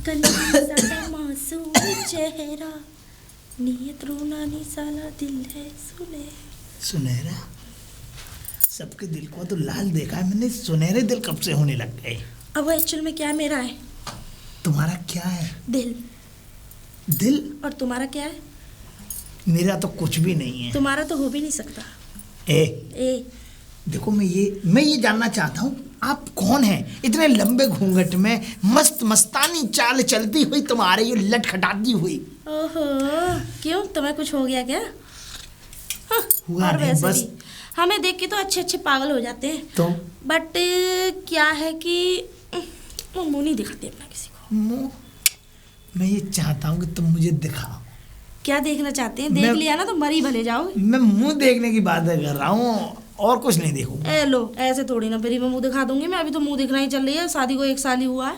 कलीसा का मासूम चेहरा, नियत रोनानी साला दिल है सुनहरा। सबके दिल को तो लाल देखा है मैंने, सुनहरे दिल कब से होने लग गए। अब एक्चुअल में क्या मेरा है? तुम्हारा क्या है? दिल। और तुम्हारा क्या है? मेरा तो कुछ भी नहीं है। तुम्हारा तो हो भी नहीं सकता। ए देखो, मैं ये जानना चाहता हूँ आप कौन हैं? इतने लंबे घूंघट में मस्त मस्तानी चाल चलती हुई तुम्हारे ये लटखटाती हुई। ओहो, क्यों तुम्हें कुछ हो गया क्या? हाँ, हुआ और नहीं, वैसे बस भी हमें देख के तो अच्छे अच्छे पागल हो जाते हैं। तो बट क्या है कि मुंह नहीं दिखाते अपना किसी को। मुंह? मैं ये चाहता हूँ कि तुम मुझे दिखाओ। क्या देखना चाहते हैं? देख लिया ना तो मरी भले जाओगे। मैं मुंह देखने की बात कर रहा हूँ और कुछ नहीं देखूंगा। ए लो, ऐसे थोड़ी ना फिर मैं मुंह दिखा दूंगी। मैं अभी तो मुंह दिखना ही चल रही है, शादी को 1 साल ही हुआ है।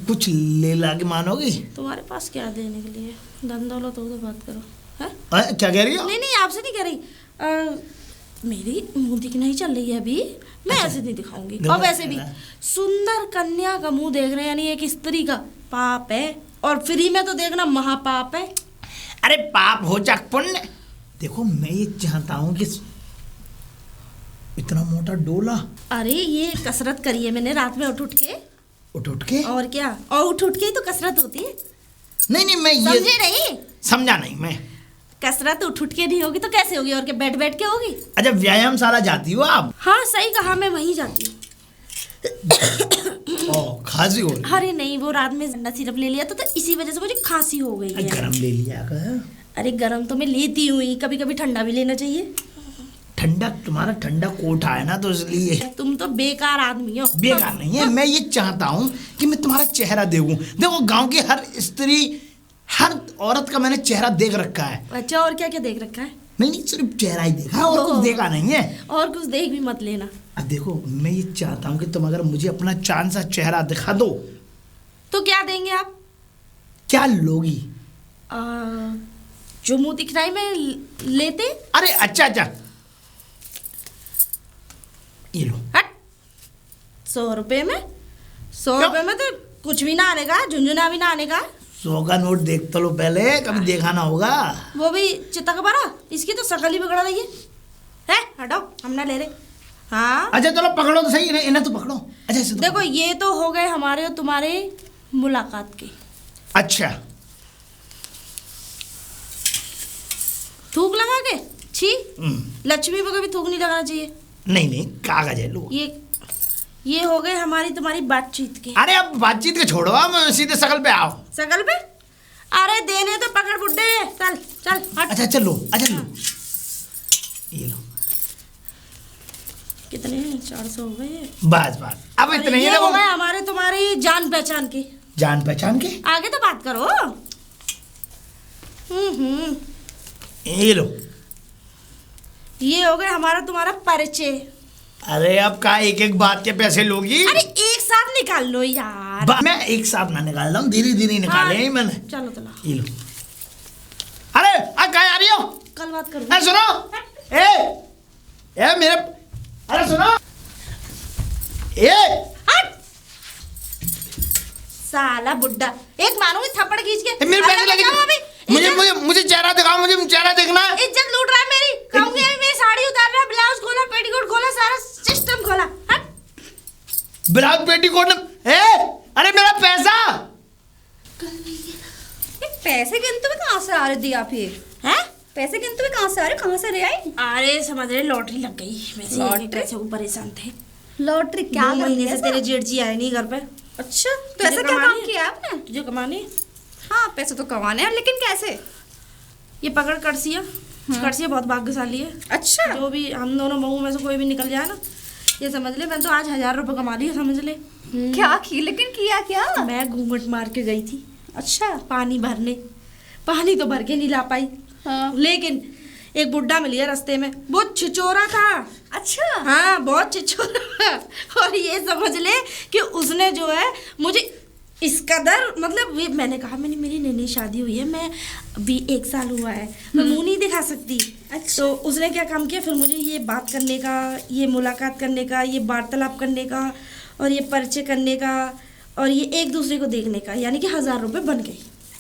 कुछ ले ला के मानोगी? तुम्हारे पास क्या देने के लिए? धन दौलत हो तो बात करो। है? क्या कह रही हो? नहीं, आपसे नहीं कह रही। मेरी मुंह दिखना ही चल रही है अभी। मैं ऐसे नहीं दिखाऊंगी। और वैसे भी सुंदर कन्या का मुंह देख रहे हैं, यानी एक स्त्री का पाप है, और फ्री में तो देखना महापाप है। अरे पाप हो जा पुण्य। देखो, मैं ये चाहता हूँ कि इतना मोटा डोला। अरे ये कसरत करी है मैंने रात में उठ के। और क्या? और उठ के ही तो कसरत होती है। नहीं, मैं ये समझे नहीं? समझा नहीं मैं। कसरत उठ के नहीं होगी तो कैसे होगी? और क्या बैठ के होगी? अच्छा, व्यायामशाला जाती हो आप? हाँ सही कहा, मैं वहीं जाती हूँ। खांसी हो रही? अरे नहीं, वो रात में ठंडा सिरप ले लिया तो इसी वजह से मुझे खांसी हो गई है। गरम ले लिया कर। अरे गरम तो मैं लेती हूँ ही, कभी कभी ठंडा भी लेना चाहिए। ठंडा? तुम्हारा ठंडा कोट है ना, तो इसलिए। तुम तो बेकार आदमी हो। बेकार नहीं है, मैं ये चाहता हूँ कि मैं तुम्हारा चेहरा देखूं। देखो, गांव की हर स्त्री, हर औरत का मैंने चेहरा देख रखा है। अच्छा, और क्या क्या देख रखा है? नहीं, सिर्फ चेहरा ही देखा, और कुछ देखा नहीं है। और कुछ देख भी मत लेना। अब देखो, मैं ये चाहता हूँ कि तुम अगर मुझे अपना चांद सा चेहरा दिखा दो तो क्या देंगे आप? क्या लोगी? जो मुंह दिखलाई में लेते। अरे अच्छा, ये लो। 100 रुपए में? 100 रुपए में तो कुछ भी ना आने का, झुंझुना भी ना आने का। 100 का नोट देख तो लो पहले, कभी देखा ना होगा। वो भी चित्ता का बारा, इसकी तो शकल ही बिगड़ रही है। हटाओ, हम ना ले रहे। हाँ अच्छा चलो, पकड़ो तो सही, इन्हें तो पकड़ो। अच्छा तो देखो, ये तो हो गए हमारे और तुम्हारे मुलाकात के। अच्छा, थूक लगा के? छी, लक्ष्मी को कभी थूक नहीं लगाना चाहिए। नहीं, कागज है, लो। ये हो गए हमारी तुम्हारी बातचीत के। अरे अब बातचीत के छोड़ो, आप सीधे शकल पे आओ। शकल पे? अरे देने तो पकड़ बुड्ढे, चल हट। अच्छा चलो, लो, ये लो। कितने? 400 हो गए। बस अब इतने ही हो गए हमारे तुम्हारी जान पहचान के। जान पहचान के? आगे तो बात करो। ये लो। ये हो गए हमारा तुम्हारा परिचय। अरे अब का एक बात के पैसे लोगी? अरे एक साथ निकाल लो यार। मैं एक साथ ना निकाल रहा हूँ, धीरे धीरे निकाले ही मैंने। चलो। ये लो। अरे कहाँ आ रही हो? कल बात करो। सुनो, ए मेरे, अरे सुनो, साला बुड्ढा, एक मारूंगी थप्पड़ खींच के। मेरे पैसे लगे। मुझे चेहरा दिखाओ, मुझे चेहरा देखना। इज्जत लूट रहा है मेरी। कहूंगी मेरी साड़ी उतार रहा, ब्लाउज खोला, पेटीकोट खोला, सारा सिस्टम खोला। Blouse petticoat? अरे मेरा पैसा। पैसे गिनते में कहाँ से आ रहे दी आप? ये हैं? पैसे गिनते में कहाँ से आ रहे? कहाँ से ले आई? अरे समझ रहे, लॉटरी लग गई। वैसे पैसे को परेशान थे। लॉटरी क्या? 2 महीने से तेरे जेठ जी आए नहीं घर पे। अच्छा, तो ऐसा क्या काम किया आपने? तुझे कमाने? हाँ, पैसे तो कमाने हैं, लेकिन कैसे? ये पकड़ कड़सिया। कड़सिया बहुत भाग्यशाली है। अच्छा, जो भी हम दोनों बहू में से कोई भी निकल जाए ना, ये समझ ले मैं तो आज 1000 रुपए कमा ली, समझ ले। क्या की? लेकिन किया क्या? मैं घूंघट मार के गई थी। अच्छा, पानी भरने। पानी तो भर के नहीं ला पाई। हाँ। लेकिन एक बुड्ढा मिल गया रास्ते में, बहुत छिचोरा था। अच्छा? हाँ, बहुत छिचोरा। और ये समझ ले कि उसने जो है मुझे इस कदर, मतलब मैंने कहा मेरी नई शादी हुई है, मैं अभी 1 साल हुआ है, मैं मुंह नहीं दिखा सकती। अच्छा। तो उसने क्या काम किया, फिर मुझे ये बात करने का, ये मुलाकात करने का, ये वार्तालाप करने का, और ये परिचय करने का, और ये एक दूसरे को देखने का, यानी कि 1000 रुपए बन गए।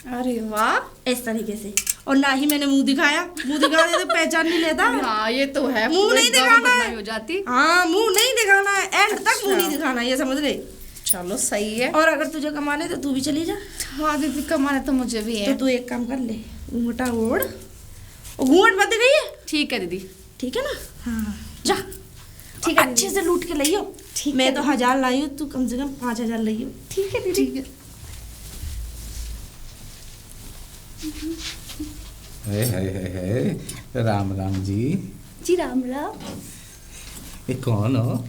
अरे वाह, इस तरीके से। और ना ही मैंने मुंह दिखाया, मुंह दिखाने तो पहचान नहीं लेता। हाँ ये तो है, मुंह नहीं दिखाना है, हो जाती। हाँ मुंह नहीं दिखाना है, एंड तक मुंह नहीं दिखाना, ये समझ रहे। चलो सही है। और अगर तुझे कमाने तो तू भी चली जा। हाँ दीदी कमाने तो मुझे भी है। तो तू एक काम कर ले, घूंघटा ओढ़, घूंघट मत गई है। ठीक है दीदी। ठीक है ना? हाँ जा, ठीक है, अच्छे से लूट के लाइयो। ठीक, मैं तो 1000 लाई हूँ, तू कम से कम 5000 लाइयो। ठीक है दीदी। ठीक है। है राम राम जी। जी राम राम। ये कौन हो?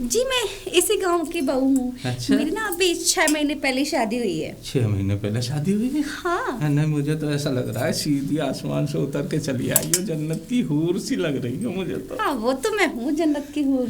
जी मैं इसी गांव की बहू हूँ। अच्छा। मेरी ना अभी 6 महीने पहले शादी हुई है। 6 महीने पहले शादी हुई है? हाँ। नहीं मुझे तो ऐसा लग रहा है सीधी आसमान से उतर के चली आई हो, जन्नत की हूर सी लग रही हो मुझे तो। हाँ वो तो मैं हूँ, जन्नत की हूँ।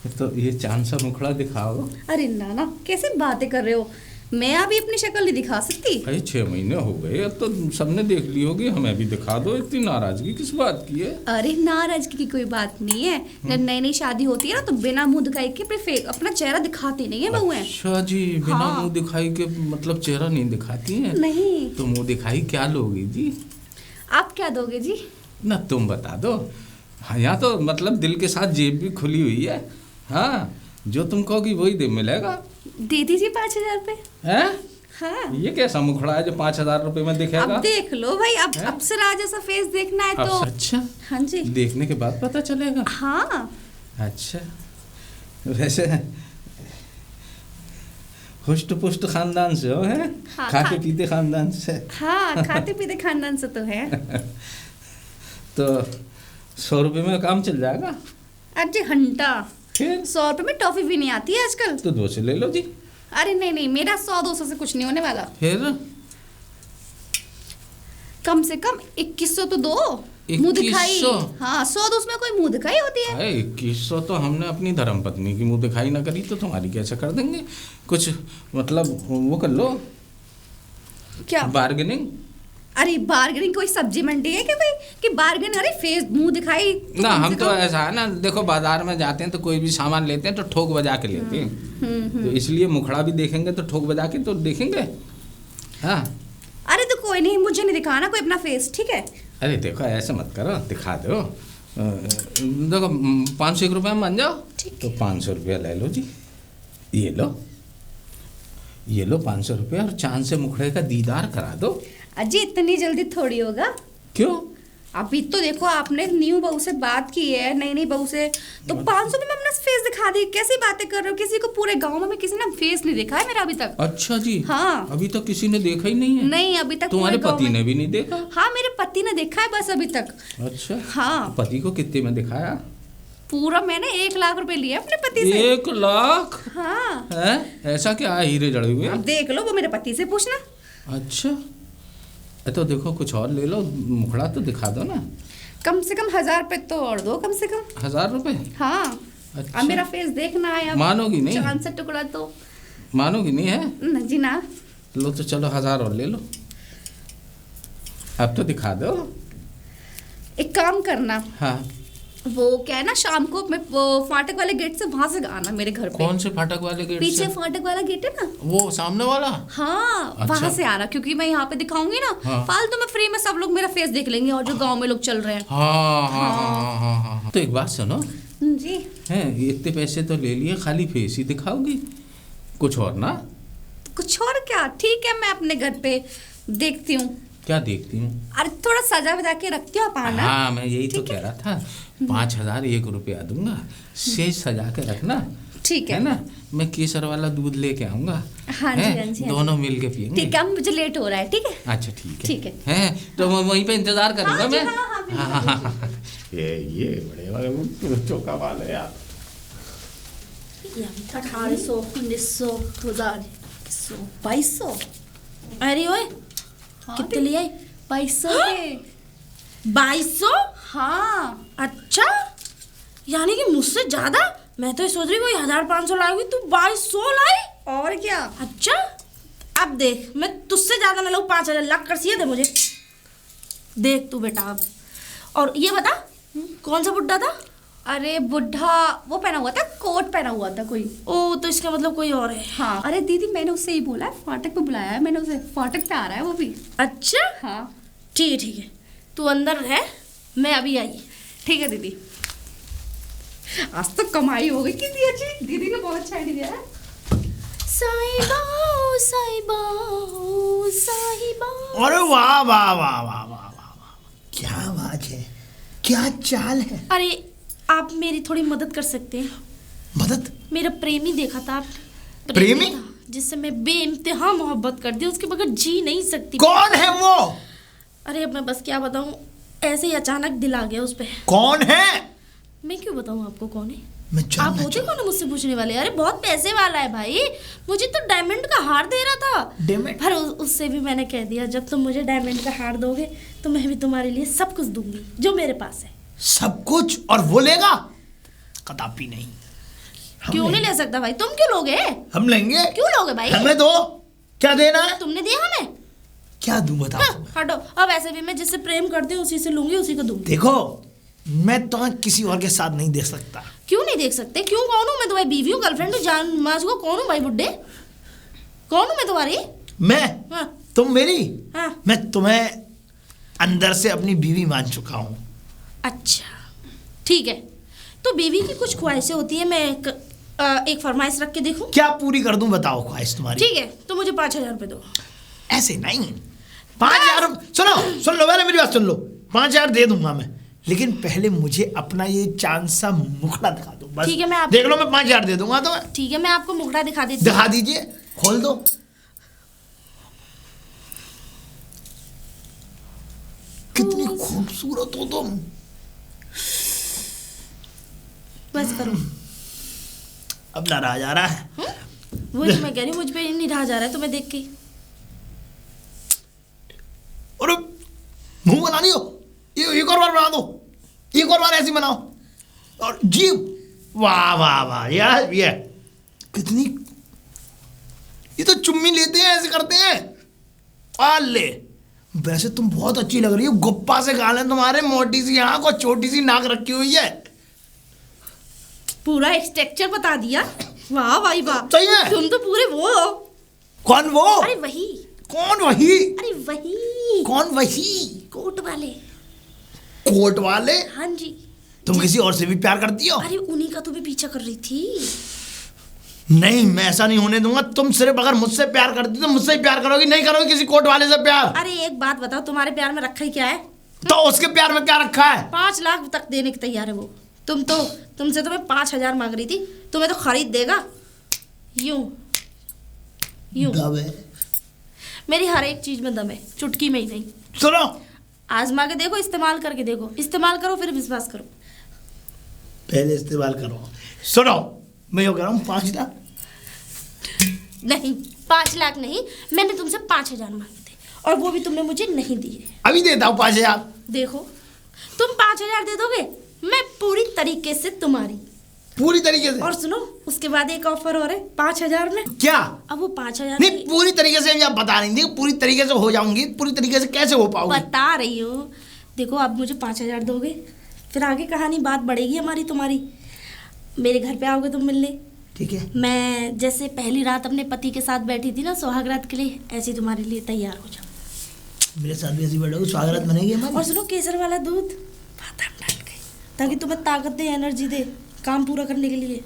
तो ये चांद सा मुखड़ा दिखाओ। अरे नाना कैसे बातें कर रहे हो, मैं अभी अपनी शक्ल नहीं दिखा सकती। भाई 6 महीने हो गए, अब तो सबने देख ली होगी, हमें भी दिखा दो। इतनी नाराजगी किस बात की है? अरे नाराजगी की कोई बात नहीं है। जब नई नई शादी होती है ना तो बिना मुंह दिखाई के अपना चेहरा दिखाती नहीं है बहुएं। अच्छा जी, बिना हाँ। मुंह दिखाई के मतलब चेहरा नहीं दिखाती हैं? नहीं। तो मुंह दिखाई क्या लोगी जी? आप क्या दोगे जी? ना तुम बता दो। हाँ यहाँ तो मतलब दिल के साथ जेब भी खुली हुई है। हाँ जो तुम कहोगी वही दे मिलेगा। दे दीजिए 5000 रुपए। हैं? हाँ। ये कैसा मुखड़ा है जो 5000 रुपए में दिखेगा? अब देख लो भाई, अब अप्सरा जैसा फेस देखना है तो। अच्छा। हाँ जी। देखने के बाद पता चलेगा? हाँ। अच्छा वैसे हुष्ट पुष्ट खानदान से हो हैं? हाँ, खाते पीते खानदान से? हाँ खाते पीते खानदान से तो है। तो 100 रुपए में काम चल जाएगा? अरे घंटा, फिर 100 रुपए में टॉफी भी नहीं आती है आजकल। तो 200 ले लो जी। अरे नहीं नहीं, मेरा 100-200 से कुछ नहीं होने वाला। फिर कम से कम 2100 तो दो। मुंह दिखाई। 2100? हाँ 100-200 में कोई मुंह दिखाई होती है? 2100 तो हमने अपनी धर्मपत्नी की मुंह दिखाई ना करी तो तुम्हारी कैसे कर देंगे? कुछ मतलब वो कर लो, क्या बार्गेनिंग। अरे बार्गेनिंग कोई सब्जी मंडी है क्या भाई कि बार्गेन? अरे फेस मुंह दिखाई ना हम तो ऐसा है ना, देखो बाजार में जाते हैं तो कोई भी सामान लेते हैं तो ठोक बजा के लेते हैं। तो इसलिए मुखड़ा भी देखेंगे तो ठोक बजा के तो देखेंगे। हाँ अरे तो कोई नहीं, मुझे नहीं दिखाना कोई अपना फेस, ठीक है? अरे देखो ऐसे मत करो, दिखा दो। देखो 501 रुपये में मान जाओ तो 500 रुपया ले लो जी। ये लो 500 रुपया और चांद से मुखड़े का दीदार करा दो। अजी इतनी जल्दी थोड़ी होगा। क्यों? अभी तो देखो आपने न्यू बहू से बात की है, नई नई बहू से, तो 500 में अपना फेस दिखा दी। कैसी बातें कर रहे हो? किसी को पूरे गांव में किसी ने फेस नहीं देखा है मेरा अभी तक। अच्छा जी। हाँ अभी तक किसी ने देखा ही नहीं है? नहीं अभी तक। तुम्हारे पति ने भी नहीं देखा? हाँ मेरे पति ने देखा है बस अभी तक। अच्छा। हाँ। पति को कितने में दिखाया? पूरा मैंने 1 लाख रुपए लिए अपने पति से। 1 लाख? हाँ। है? ऐसा क्या है, हीरे जड़े हुए? अब देख लो, वो मेरे पति से पूछना। अच्छा तो देखो कुछ और ले लो, मुखड़ा तो दिखा दो ना। कम से कम 1000 रुपए तो और दो, कम से कम 1000 रुपए? हाँ। अच्छा। अब मेरा फेस देखना है। अब मानोगी नहीं? चांद से टुकड़ा तो मानोगी नहीं है? न जी ना। लो तो चलो 1000 और ले लो, अब तो दिखा दो। एक काम करना, हाँ वो क्या है ना, शाम को मैं वो फाटक वाले गेट से वहां से आना मेरे घर पे। कौन से फाटक वाले गेट पीछे से? फाटक वाला गेट है ना, वो सामने वाला? हाँ। अच्छा। वहां से आना, क्योंकि मैं यहाँ पे दिखाऊंगी ना। हाँ। फालतू में फ्री में सब लोग मेरा फेस देख लेंगे, और जो गांव में लोग चल रहे हैं। हाँ। तो एक बात सुनो जी। है, इतने पैसे तो ले लिए, खाली फेस ही दिखाओगी, कुछ और ना? कुछ और क्या? ठीक है मैं अपने घर पे देखती हूँ। क्या देखती हूँ? अरे थोड़ा सजा वजा के रखती हूँ, आप आना। हाँ मैं यही तो कह रहा था, 5001 रुपया दूंगा, सेज सजा के रखना। ठीक है ना, मैं केसर वाला दूध लेके आऊंगा। हाँ जी, हाँ जी, दोनों मिल के पियेंगे। ठीक है, मुझे लेट हो रहा है। ठीक है। अच्छा ठीक है। ठीक है। तो मैं वहीं पे इंतजार करूंगा। हाँ जी, मैं हाँ, हाँ, ये बड़े चौका वाले यार। 1800, 1900, 2000, 2200। अरे ओए, कितने लिए आई? 2200 के। 2200? हाँ। अच्छा, यानी कि मुझसे ज्यादा। मैं तो ये सोच रही कोई 1500 लाएगी, तू 2200 लाई। और क्या? अच्छा अब देख, मैं तुझसे ज्यादा ना लाऊं, 5000 लाख कर सिया दे मुझे। देख तू बेटा अब। और ये बता, कौन सा बुड्ढा था? अरे बुढ़ा वो पहना हुआ था, कोट पहना हुआ था कोई। ओ तो इसका मतलब कोई और है। हाँ अरे दीदी मैंने उससे ही बोला है, फाटक पे बुलाया है मैंने उसे, फाटक पे आ रहा है वो भी। अच्छा हाँ ठीक है तू अंदर है, मैं अभी आई। ठीक है दीदी। आज तो कमाई हो गई कितनी अच्छी, दीदी ने बहुत अच्छा आइडिया दिया है। साहिबा साहिबा साहिबा। अरे वाह वाह वाह वाह वाह वाह, क्या बात है, क्या चाल है। अरे आप मेरी थोड़ी मदद कर सकते हैं? मदद? मेरा प्रेमी देखा था आप। प्रेमी था, जिससे मैं बेइंतहा मोहब्बत करती हूँ, उसके बगैर जी नहीं सकती। कौन है वो? अरे अब मैं बस क्या बताऊँ, ऐसे ही अचानक दिल आ गया उस पे। कौन है? मैं क्यों बताऊँ आपको कौन है? मैं आप होते कौन है मुझसे पूछने वाले? अरे बहुत पैसे वाला है भाई, मुझे तो डायमंड का हार दे रहा था। डायमंड? पर उससे भी मैंने कह दिया जब तुम मुझे डायमंड का हार दोगे तो मैं भी तुम्हारे लिए सब कुछ दूंगी जो मेरे पास है। सब कुछ? और वो लेगा? कदापि नहीं। क्यों नहीं ले सकता भाई? तुम क्यों लोगे? हम लेंगे। क्यों लोगे भाई? हमें दो। क्या देना है? तुमने दिया हमें? क्या दूं बताओ? हाँ, हटो। अब ऐसे भी मैं जिससे प्रेम करती हूँ उसी से लूंगी, उसी को दूंगी। देखो मैं तुम्हें किसी और के साथ नहीं देख सकता। क्यों नहीं देख सकते? क्यों? कौन हूँ मैं? तुम्हारी बीवी हूँ, गर्लफ्रेंड हूँ, जान माज को कौन हूँ भाई बुड्ढे? कौन हूँ मैं तुम्हारी? मैं? हाँ। तुम मेरी? हाँ। मैं तुम्हें अंदर से अपनी बीवी मान चुका हूँ। अच्छा ठीक है, तो बीवी की कुछ ख्वाहिशें होती है, मैं एक फरमाइश रख के देखूं? क्या पूरी कर दूं बताओ ख्वाहिश तुम्हारी? ठीक है तो मुझे 5,000 रुपए दो। ऐसे नहीं, 5,000। सुन लो पहले मेरी बात सुन लो। 5,000 दे दूंगा मैं, लेकिन पहले मुझे अपना ये चांद सा मुखड़ा दिखा दो बस। ठीक है, मैं देख लो, मैं 5,000 दे दूंगा तो। ठीक है मैं आपको मुखड़ा दिखा देती हूँ। दिखा दीजिए, खोल दो। कितनी खूबसूरत हो तुम। बस करो। अब नाराज आ रहा है। वही मैं कह रही हूँ, मुझ पे निराश आ रहा है तुम्हें देख के। और मुंह बना लियो, ये एक और बार बना दो, एक और बार ऐसी बनाओ। और जीव, वाह वाह वाह यार, ये कितनी, ये तो चुम्मी लेते हैं ऐसे करते हैं। ले, वैसे तुम बहुत अच्छी लग रही हो, गुप्पा से गाल है तुम्हारे, मोटी सी आंख और छोटी सी नाक रखी हुई है। पूरा स्ट्रक्चर बता दिया। वाह भाई वाह, सही है। तुम तो पूरे वो हो। कौन वो? अरे वही। कौन वही? अरे वही। कौन वही? कोट वाले। कोट वाले? हाँ जी। तुम किसी और से भी प्यार करती हो? अरे उन्हीं का तो भी पीछा कर रही थी। नहीं, मैं ऐसा नहीं होने दूंगा। तुम सिर्फ अगर मुझसे प्यार करती तो मुझसे ही प्यार करोगी, नहीं करोगी किसी कोट वाले से प्यार। अरे एक बात बताओ, तुम्हारे प्यार में रखा ही क्या है? तो उसके प्यार में क्या रखा है? 5 लाख तक देने के तैयार है वो। तुमसे तो मैं 5,000 मांग रही थी, तुम्हें तो खरीद देगा। यूं मेरी हर एक चीज में दम है, चुटकी में ही नहीं। सुनो, आजमा के देखो, इस्तेमाल करके देखो, इस्तेमाल करो फिर विश्वास करो। पहले इस्तेमाल करो। सुनो, मैं यो कह रहा हूँ 5 लाख नहीं, 5 लाख नहीं, मैंने तुमसे 5,000 मांगे थे और वो भी तुमने मुझे नहीं दिए। अभी देता हूँ 5,000। देखो, तुम 5,000 दे दोगे, मैं पूरी तरीके से तुम्हारी। पूरी तरीके से? और सुनो, उसके बाद एक ऑफर और है 5,000 में। क्या? अब वो 5,000 नहीं, पूरी तरीके से अभी आप बता रही थी, पूरी तरीके से हो जाऊंगी। पूरी तरीके से कैसे हो पाऊंगी? बता रही हूँ। देखो, अब मुझे 5,000 दोगे, फिर आगे कहानी बात बढ़ेगी हमारी तुम्हारी। मेरे घर पे आओगे तुम मिलने, ठीक है? मैं जैसे पहली रात अपने पति के साथ बैठी थी ना सुहाग रात के लिए, ऐसे तुम्हारे लिए तैयार हो जाऊँ। मेरे साथ भी ऐसी बैठोगे, स्वागत बनेगी हमारी। और सुनो, केसर वाला दूध बादाम डाल के, ताकि तुम्हें ताकत दे, एनर्जी दे काम पूरा करने के लिए।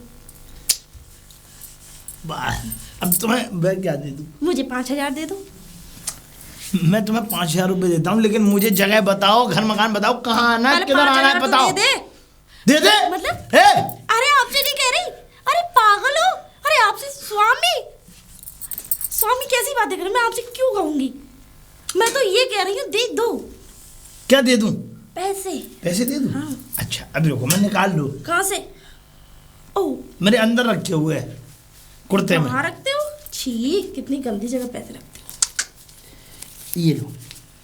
अब तुम्हें मैं क्या दे दूं? मुझे 5,000 दे दो। मैं तुम्हें 5,000 रुपए देता हूँ, लेकिन मुझे जगह बताओ, घर मकान बताओ, कहाँ आना है, किधर आना है, बताओ। दे दे मतलब? ए? अरे आपसे नहीं कह रही। अरे पागल हो? अरे आपसे स्वामी कैसी बातें कर रहे? मैं आपसे क्यों कहूंगी? मैं तो ये कह रही हूँ, दे दो। क्या दे दूं? पैसे दे दूं? हाँ। अच्छा, अभी रुको, मैं निकाल लूं। कहाँ से? ओ, मेरे अंदर रखे हुए हैं कुर्ते में। कहाँ रखते हो? छी, कितनी गंदी जगह पैसे रखते हो। ये लो,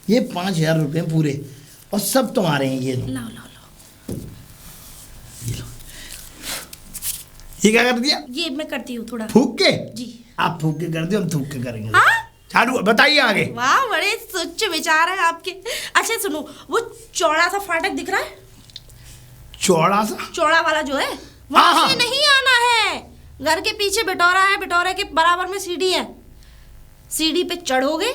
ये 5,000 रुपए पूरे, और सब तुम्हारे हैं। ये लो, लाओ लाओ लाओ। ये लो। ये क्या कर दिया? ये मैं करती हूँ थोड़ा फूक के। जी। आप फूक के कर दियो, हम थूक के करेंगे। हाँ? चालू, बताइए आगे। वाह, बड़े सोच विचार है आपके। अच्छा सुनो, वो चौड़ा सा फाटक दिख रहा है? चौड़ा सा? चौड़ा वाला जो है वहां से नहीं आना है। घर के पीछे बिटौरा है, बिटौरे के बराबर में सीढ़ी है, सीढ़ी पे चढ़ोगे,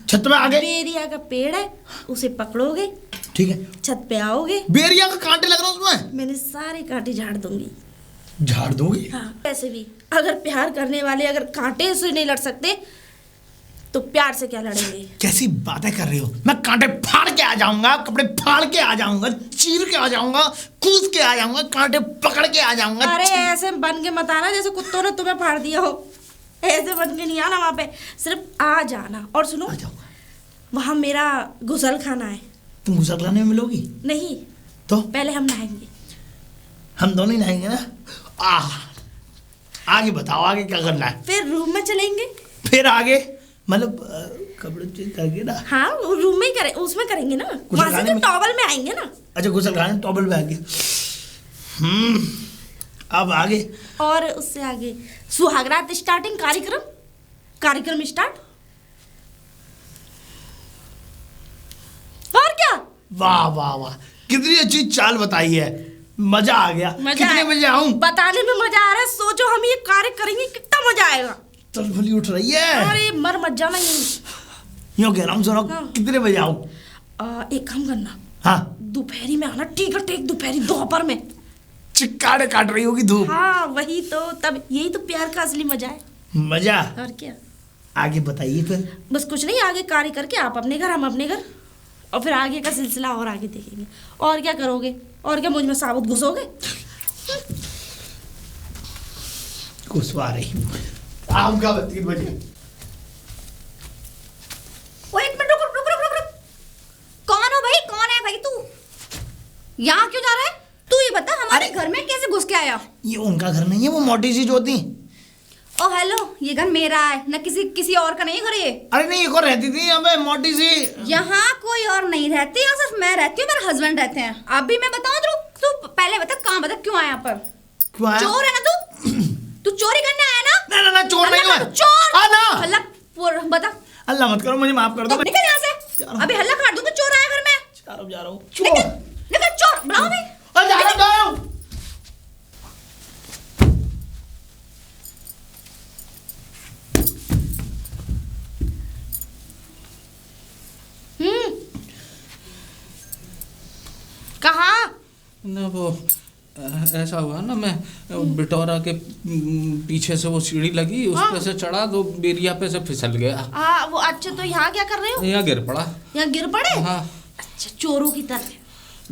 छत में आगे बेरिया का पेड़ है उसे पकड़ोगे, ठीक है, छत पे आओगे। बेरिया का कांटे लग रहा है उसमें? मैंने सारे कांटे झाड़ दूंगी। झाड़ दोगी? हाँ। वैसे भी अगर प्यार करने वाले अगर कांटे से नहीं लड़ सकते तो प्यार से क्या लड़ेंगे? कैसी बातें कर रही हो? मैं कांटे फाड़ के आ जाऊंगा, कपड़े फाड़ के आ जाऊंगा, चीर के आ जाऊंगा, कूद के आ जाऊंगा, कांटे पकड़ के आ जाऊंगा। अरे ऐसे बन के मत आना जैसे कुत्तों ने तुम्हें फाड़ दिया हो, ऐसे बन के नहीं आना वहां पे, सिर्फ आ जाना। और सुनो, वहां मेरा गुसल खाना है। तुम गुसल खाने में मिलोगी? नहीं तो पहले हम नहाएंगे। हम दोनों ही नहाएंगे ना? आगे बताओ, आगे क्या करना है? फिर रूम में चलेंगे। फिर आगे मतलब कपड़े चेंज करके ना? हाँ रूम में ही करें, उसमें करेंगे ना, वहां से तो टॉवल में आएंगे ना। अच्छा गुसल खाने टॉवल में आएंगे। अब आगे? और उससे आगे सुहागरात स्टार्टिंग, कार्यक्रम स्टार्ट। और क्या? वाह वाह वाह, कितनी अच्छी चाल बताई है, मजा आ गया। कितने बजे आऊं? बताने में मजा आ रहा है, सोचो हम ये कार्य करेंगे कितना मजा आएगा। तलफली उठ रही है। अरे मर मत जाना यूं कह रहा हूँ। सुनो, कितने बजे आऊं? एक काम करना, हाँ दोपहरी में आना। ठीक है, दोपहरी दोपहर में। चिक्काड़े काट रही होगी धूप। हाँ वही तो, तब यही तो प्यार का असली मजा है। मजा? और क्या? आगे बताइए फिर। बस कुछ नहीं, आगे कार्य करके आप अपने घर, हम अपने घर, और फिर आगे का सिलसिला और आगे देखेंगे। और क्या करोगे? और क्या मुझ में साबुत घुसोगे? घुसवा रही आपका 3 बजे। ओ एक मिनट, रुक। कौन हो भाई? कौन है भाई तू? यहाँ क्यों जा रहा है? तू ये बता, हमारे घर में कैसे घुस के आया? ये उनका घर नहीं है, वो मोटी सी जो थी। ओ हेलो, ये घर मेरा है ना, किसी और का नहीं घर ये। अरे नहीं, एक और रहती थी यहाँ पे, मोटी सी। यहाँ कोई और नहीं रहती, यहाँ सिर्फ मैं रहती हूँ, मेरे हस्बैंड रहते हैं। अभी मैं बताऊँ तू पहले बता, कहाँ बता, क्यों आया यहाँ पर? क्यों आया? चोर है ना तू चोरी करने आया ना? ना चोर नहीं है। चोर? हाँ ना। हल्ला बता। अल्लाह मत करो, मुझे माफ कर दो। निकल यहाँ से, अभी हल्ला काट दूंगा। चोर आया घर में। जा रहा हूँ। चोर निकल, चोर बुलाओ भी। जा रहा हूँ। कहाँ? ना वो ऐसा हुआ ना, मैं बिटौरा के पीछे से वो सीढ़ी लगी, उस पे से चढ़ा, तो बेरिया पे से फिसल गया। वो अच्छा, तो यहाँ क्या कर रहे हो? यहाँ गिर पड़ा। यहाँ गिर पड़े? हाँ। अच्छा, चोरों की तरह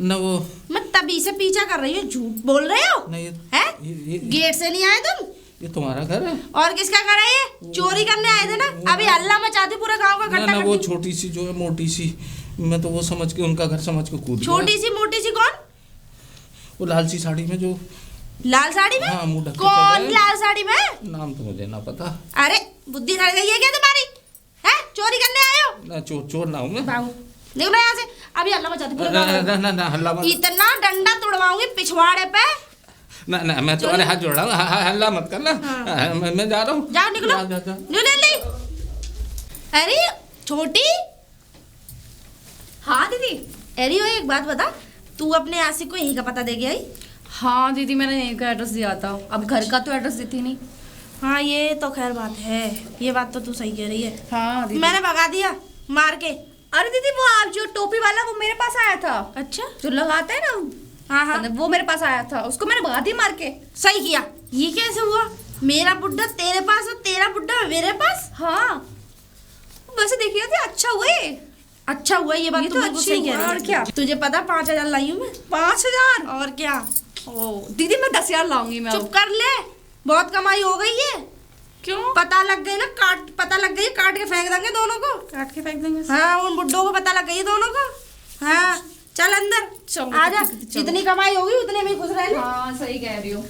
ना वो मैं तभी से पीछा कर रही हूँ। झूठ बोल रहे हो? नहीं है? ये गेट से नहीं आए तुम? ये तुम्हारा घर है? और किसका घर है ये? चोरी करने आए थे ना? अभी हल्ला मचाती पूरे गांव का इकट्ठा ना कर वो दी। छोटी सी जो है, मोटी सी, मैं तो वो समझ के उनका घर समझ के कूद गया। छोटी सी मोटी सी कौन? वो लाल सी साड़ी में जो। लाल साड़ी में? हाँ, मुंह ढक के कौन चल रहा है। लाल साड़ी में? नाम तो मुझे ना पता। अरे बुद्धि सड़ गई है क्या तुम्हारी? है? चोरी करने आए हो? ना चोर ना हूँ मैं। निकलो यहाँ से, अभी हल्ला मचाती पूरे गांव का। ना हल्ला मत। इतना डंडा तोड़वाऊंगी पिछवाड़े पे। ना मैं तुम्हारे हाथ जोड़ रहा हूँ, हल्ला मत करना। मैं जा रहा हूँ। जाओ, निकलो। जा। जल्दी। अरे छोटी। हाँ दीदी। अरे वो एक बात बता, तू अपने आशिक को यहीं का पता दे के आई? हाँ दीदी, मैंने यहीं का एड्रेस दिया था, अब घर का तो एड्रेस देती नहीं। हाँ ये तो खैर बात है, ये बात तो तू सही कह रही है। हाँ दीदी। मैंने भगा दिया मार के। अरे दीदी, वो आप जो टोपी वाला, वो मेरे पास आया था। अच्छा, जो लगाते हैं ना, हाँ वो मेरे पास आया था, उसको मैंने भगा दिया मार के। सही किया। ये कैसे हुआ? मेरा बुड्ढा तेरे पास और तेरा बुड्ढा मेरे पास? हाँ वैसे देखिए तो अच्छा हुआ ये। अच्छा हुआ, ये बात ये तो तो बिल्कुल अच्छी सही कह हुआ, रही है। और क्या? तुझे पता 5,000 लाई हूँ मैं। 5,000? और क्या? ओ दीदी, मैं 10,000 लाऊंगी मैं। चुप कर ले, बहुत कमाई हो गई है। क्यों? पता लग गई ना, पता लग गई, काट के फेंक देंगे दोनों को। काट के फेंक देंगे? हाँ, उन बुड्ढों को पता लग गई दोनों को। हाँ चल अंदर, चलो, आजा। चलो। जितनी कमाई होगी उतने में खुश रह ले। हाँ सही कह रही हो।